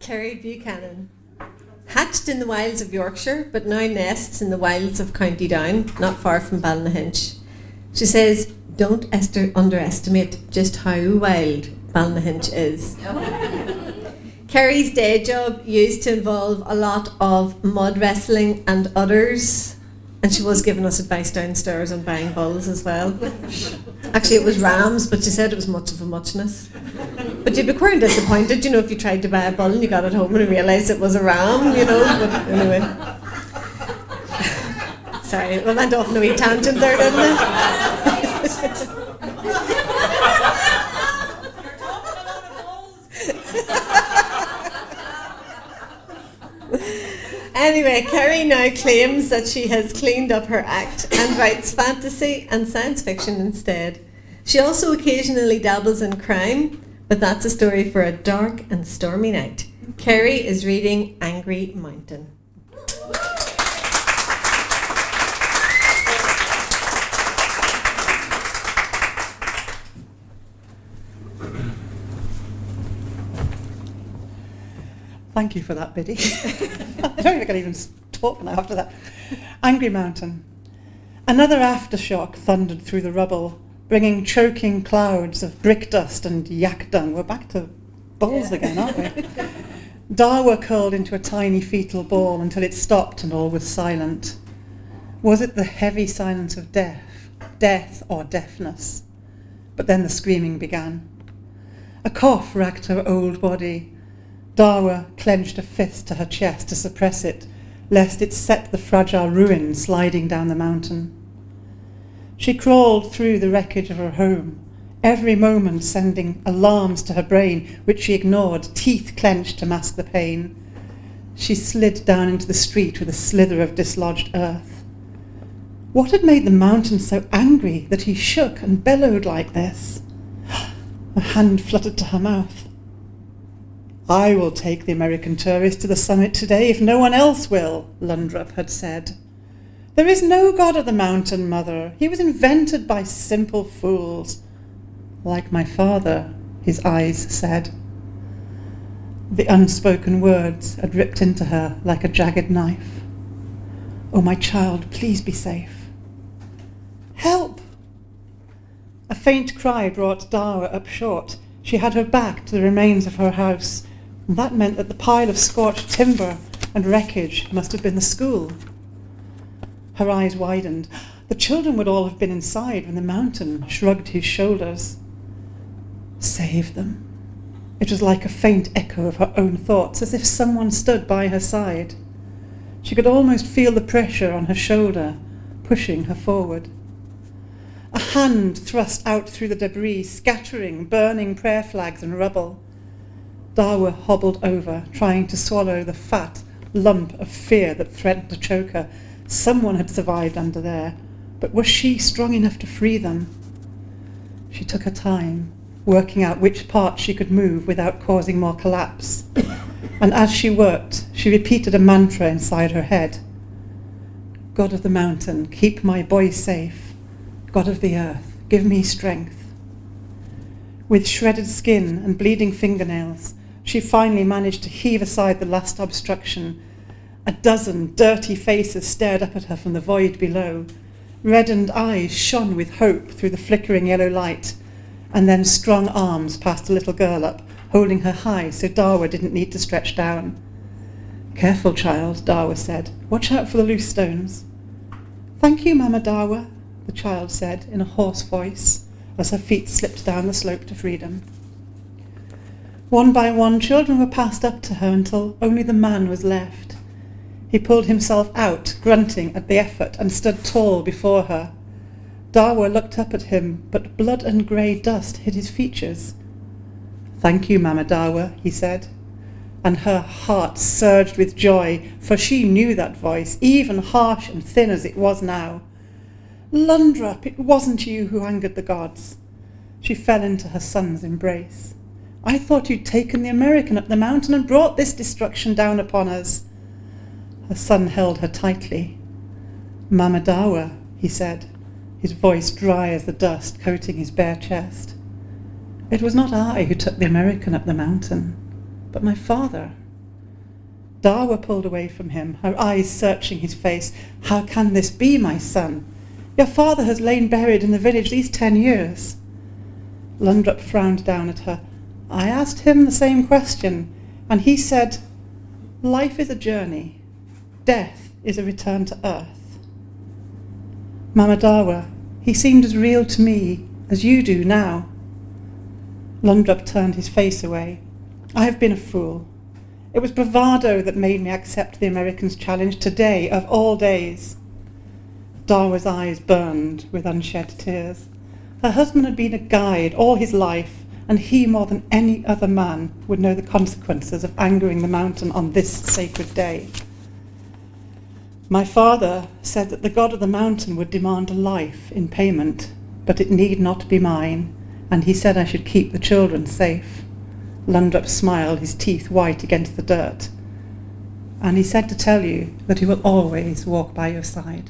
Kerry Buchannan. Hatched in the wilds of Yorkshire, but now nests in the wilds of County Down, not far from Ballynahinch. She says, don't underestimate just how wild Ballynahinch is. Kerry's day job used to involve a lot of mud wrestling and udders, and she was giving us advice downstairs on buying bulls as well. Actually, it was rams, but she said it was much of a muchness. But you'd be quite disappointed, if you tried to buy a bull and you got it home and realised it was a ram, but anyway. Sorry, we went off on a wee tangent there, didn't we? Anyway, Kerry now claims that she has cleaned up her act and writes fantasy and science fiction instead. She also occasionally dabbles in crime, but that's a story for a dark and stormy night. Kerry is reading Angry Mountain. Thank you for that, Biddy. I don't think I can even talk now after that. Angry Mountain. Another aftershock thundered through the rubble, bringing choking clouds of brick dust and yak dung. We're back to bulls again, aren't we? Darwa curled into a tiny fetal ball until it stopped and all was silent. Was it the heavy silence of death or deafness? But then the screaming began. A cough racked her old body. Darwa clenched a fist to her chest to suppress it, lest it set the fragile ruin sliding down the mountain. She crawled through the wreckage of her home, every moment sending alarms to her brain, which she ignored, teeth clenched to mask the pain. She slid down into the street with a slither of dislodged earth. What had made the mountain so angry that he shook and bellowed like this? A hand fluttered to her mouth. I will take the American tourist to the summit today if no one else will, Lundrup had said. There is no god of the mountain, mother. He was invented by simple fools. Like my father, his eyes said. The unspoken words had ripped into her like a jagged knife. Oh, my child, please be safe. Help! A faint cry brought Darwa up short. She had her back to the remains of her house. And that meant that the pile of scorched timber and wreckage must have been the school. Her eyes widened. The children would all have been inside when the mountain shrugged his shoulders. Save them. It was like a faint echo of her own thoughts, as if someone stood by her side. She could almost feel the pressure on her shoulder, pushing her forward. A hand thrust out through the debris, scattering burning prayer flags and rubble. Darwa hobbled over, trying to swallow the fat lump of fear that threatened to choke her. Someone had survived under there, but was she strong enough to free them? She took her time, working out which parts she could move without causing more collapse. And as she worked, she repeated a mantra inside her head. God of the mountain, keep my boy safe. God of the earth, give me strength. With shredded skin and bleeding fingernails, she finally managed to heave aside the last obstruction. A dozen dirty faces stared up at her from the void below. Reddened eyes shone with hope through the flickering yellow light, and then strong arms passed a little girl up, holding her high so Darwa didn't need to stretch down. Careful, child, Darwa said. Watch out for the loose stones. Thank you, Mama Darwa, the child said in a hoarse voice as her feet slipped down the slope to freedom. One by one, children were passed up to her until only the man was left. He pulled himself out, grunting at the effort, and stood tall before her. Darwa looked up at him, but blood and grey dust hid his features. Thank you, Mama Darwa, he said, and her heart surged with joy, for she knew that voice, even harsh and thin as it was now. Lundrup, it wasn't you who angered the gods. She fell into her son's embrace. I thought you'd taken the American up the mountain and brought this destruction down upon us. Her son held her tightly. Mama Darwa, he said, his voice dry as the dust coating his bare chest. It was not I who took the American up the mountain, but my father. Dawa pulled away from him, her eyes searching his face. How can this be, my son? Your father has lain buried in the village these 10 years. Lundrup frowned down at her. I asked him the same question, and he said, life is a journey. Death is a return to earth. Mama Dawa, he seemed as real to me as you do now. Lundrup turned his face away. I have been a fool. It was bravado that made me accept the Americans' challenge today, of all days. Dawa's eyes burned with unshed tears. Her husband had been a guide all his life, and he, more than any other man, would know the consequences of angering the mountain on this sacred day. My father said that the god of the mountain would demand a life in payment, but it need not be mine, and he said I should keep the children safe. Lundrup smiled, his teeth white against the dirt. And he said to tell you that he will always walk by your side.